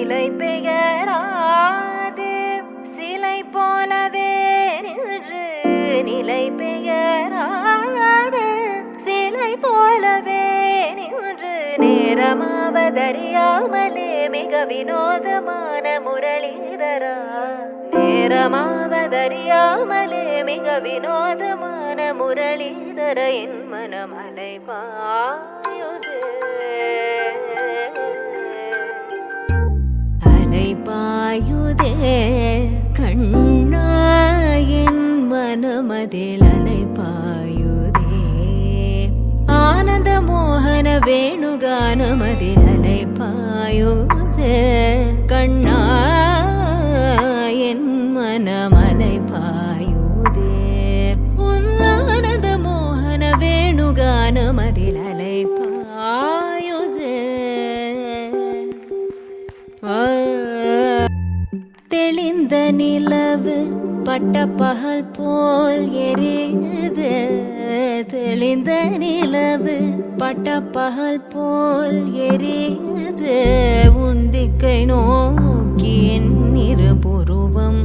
நிலை பெயராது சிலை போலவே நின்று நிலை பெயராது சிலை போலவே நின்று நேரமாவதறியாமலே மிக வினோதமான முரளிதரா நேரமாவதறியாமலே மிக வினோதமான முரளிதர என் மனமலை பாயுது அலை பாயுதே கண்ணா என் மனமதில் அலை பாயுதே ஆனந்த மோகன வேணுகானமதில் அலை பாயுதே கண்ணா என் மனமலை பாயுதே உன்னானந்த மோகன வேணுகானமதில் அலை பாயுதே தெளிந்த நிலவு பட்ட பகல் போல் எரியுது தெளிந்த நிலவு பட்ட பகல் போல் எரியுது உந்திக்கை நோக்கி என் இருபுருவம்